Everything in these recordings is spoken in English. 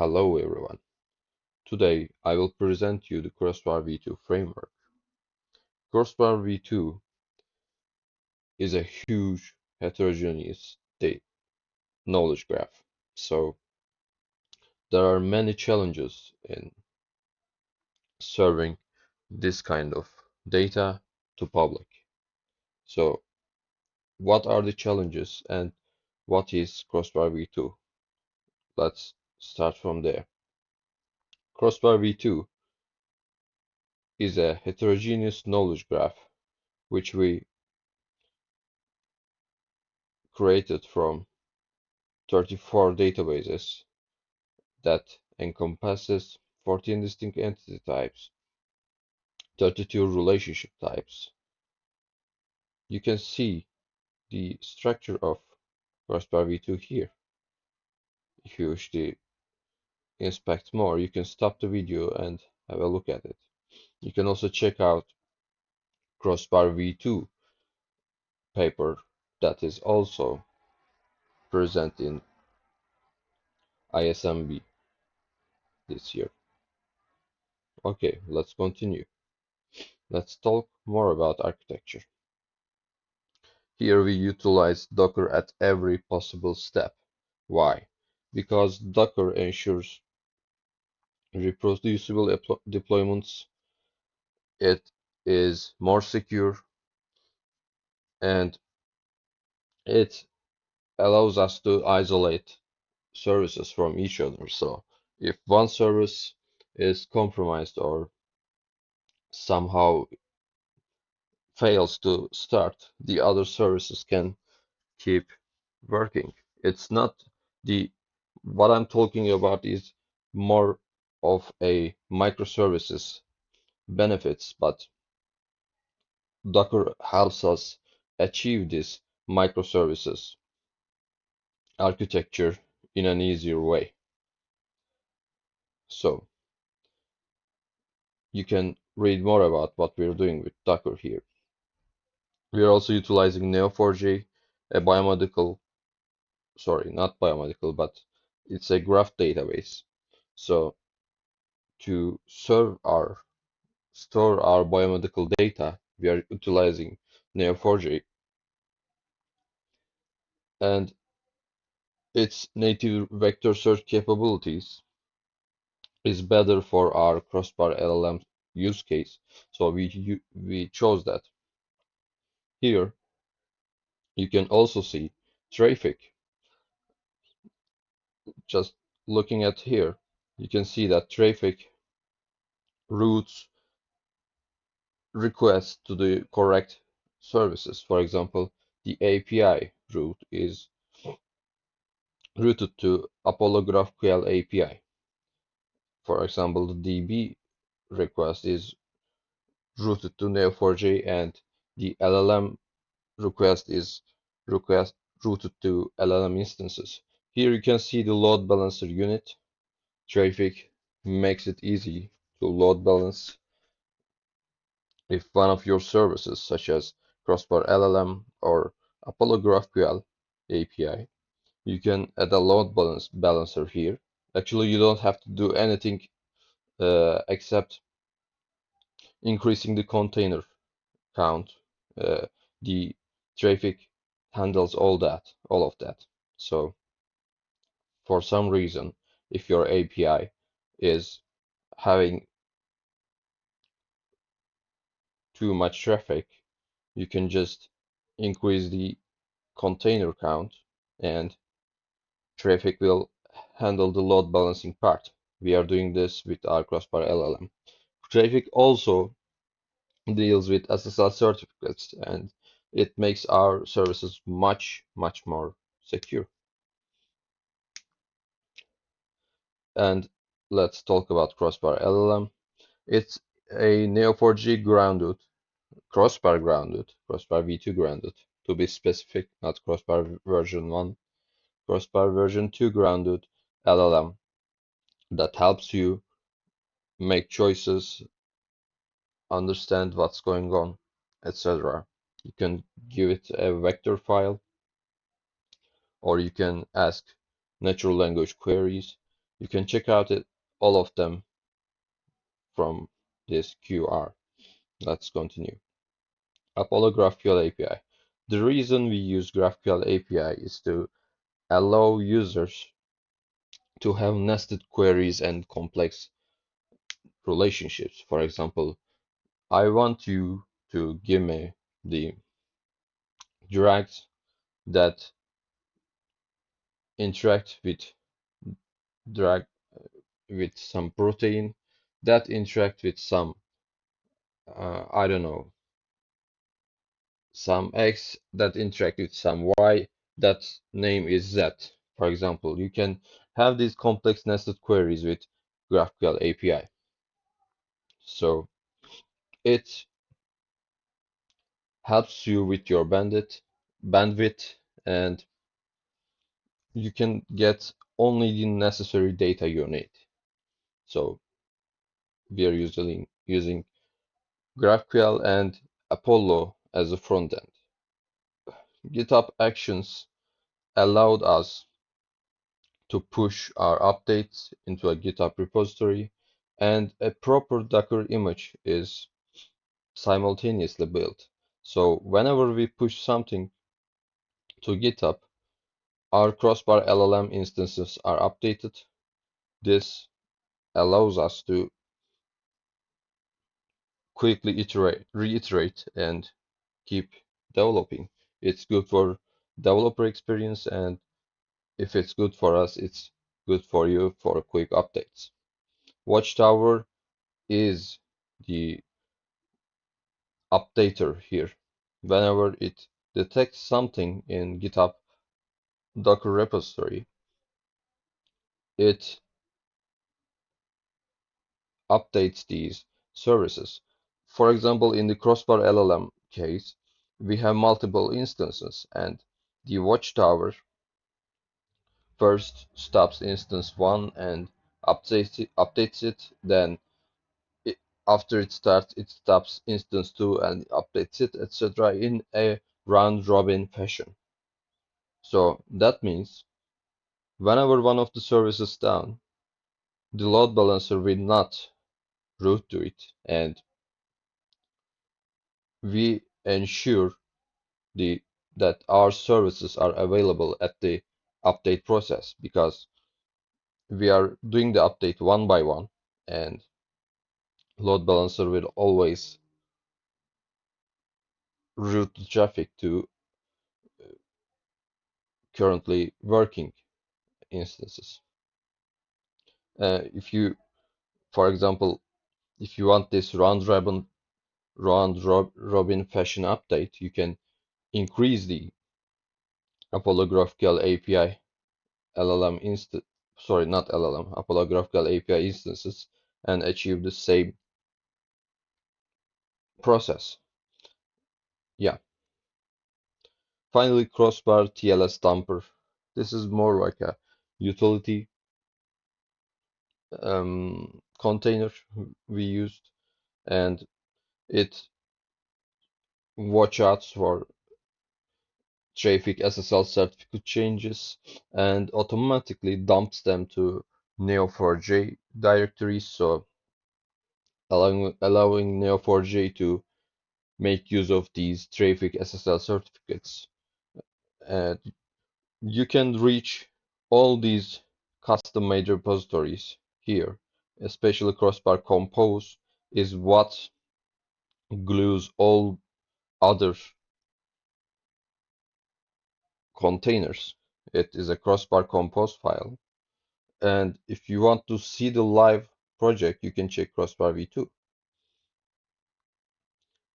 Hello everyone. Today I will present you the Crossbar V2 framework. Crossbar V2 is a huge heterogeneous knowledge graph. So there are many challenges in serving this kind of data to public. So what are the challenges and what is Crossbar V2? Let's start from there. Crossbar V2 is a heterogeneous knowledge graph which we created from 34 databases that encompasses 14 distinct entity types, 32 relationship types. You can see the structure of Crossbar V2 here. If you wish to inspect more, you can stop the video and have a look at it. You can also check out Crossbar V2 paper that is also present in ISMB this year. Okay, let's continue. Let's talk more about architecture. Here we utilize Docker at every possible step. Why? Because Docker ensures reproducible deployments, it is more secure, and it allows us to isolate services from each other. So if one service is compromised or somehow fails to start, the other services can keep working. It's not the what I'm talking about is more of a microservices benefits, but Docker helps us achieve this microservices architecture in an easier way. So you can read more about what we're doing with Docker here. We are also utilizing Neo4j, a biomedical, sorry, not biomedical, but it's a graph database. So to store our biomedical data, we are utilizing Neo4j, and its native vector search capabilities is better for our crossbar LLM use case. So we chose that. Here you can also see traffic. Just looking at here, you can see that traffic routes requests to the correct services. For example, the API route is routed to Apollo GraphQL API. For example, the DB request is routed to Neo4j, and the LLM request is request routed to LLM instances. Here you can see the load balancer unit. Traffic makes it easy to load balance. If one of your services, such as Crossbar LLM or Apollo GraphQL API, you can add a load balancer here. Actually, you don't have to do anything except increasing the container count. The traffic handles all of that. So for some reason, if your API is having too much traffic, you can just increase the container count and traffic will handle the load balancing part. We are doing this with our Crossbar LLM. Traffic also deals with SSL certificates, and it makes our services much more secure. And let's talk about Crossbar LLM. It's a Neo4j grounded, Crossbar grounded, Crossbar V2 grounded, to be specific, not Crossbar version 1, Crossbar version 2 grounded LLM that helps you make choices, understand what's going on, etc. You can give it a vector file, or you can ask natural language queries. You can check out all of them from this QR. Let's continue. Apollo GraphQL API. The reason we use GraphQL API is to allow users to have nested queries and complex relationships. For example, I want you to give me the drugs that interact drug with some protein that interact with some I don't know, some X that interact with some Y that name is Z. For example, you can have these complex nested queries with GraphQL API. So it helps you with your bandwidth, and you can get only the necessary data you need. So we are usually using GraphQL and Apollo as a front end. GitHub Actions allowed us to push our updates into a GitHub repository, and a proper Docker image is simultaneously built. So whenever we push something to GitHub, our Crossbar LLM instances are updated. This allows us to quickly reiterate, and keep developing. It's good for developer experience, and if it's good for us, it's good for you for quick updates. Watchtower is the updater here. Whenever it detects something in GitHub Docker repository, it updates these services. For example, in the Crossbar LLM case, we have multiple instances, and the Watchtower first stops instance 1 and updates it, then it, after it starts, it stops instance 2 and updates it, etc. in a round-robin fashion. So that means whenever one of the services is down, the load balancer will not route to it, and we ensure that our services are available at the update process, because we are doing the update one by one, and load balancer will always route the traffic to currently working instances. If you, for example, if you want this round robin fashion update, you can increase the Apollo GraphQL API LLM instance, sorry, not LLM, Apollo GraphQL API instances, and achieve the same process. Yeah. Finally, Crossbar TLS dumper. This is more like a utility container we used, and it watch out for traffic SSL certificate changes and automatically dumps them to Neo4j directories, so allowing Neo4j to make use of these traffic SSL certificates. And you can reach all these custom made repositories here, especially Crossbar Compose is what glues all other containers. It is a Crossbar Compose file. And if you want to see the live project, you can check Crossbar v2.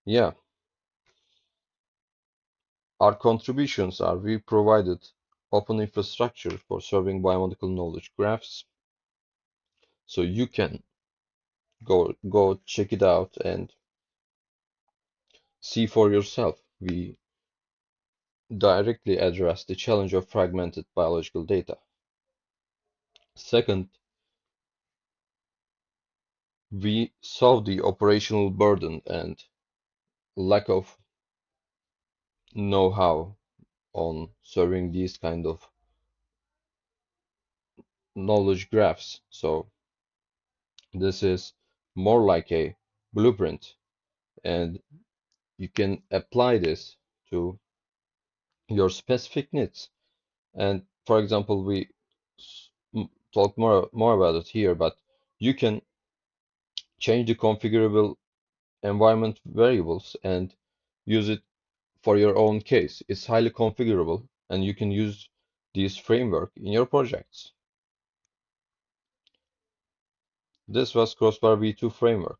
Yeah, our contributions are we provided open infrastructure for serving biomedical knowledge graphs. So you can go check it out and see for yourself. We directly address the challenge of fragmented biological data. Second, we solve the operational burden and lack of know-how on serving these kind of knowledge graphs. So this is more like a blueprint, and you can apply this to your specific needs. And for example, we talk more about it here, but you can change the configurable environment variables and use it for your own case. It's highly configurable, and you can use this framework in your projects. This was Crossbar V2 framework.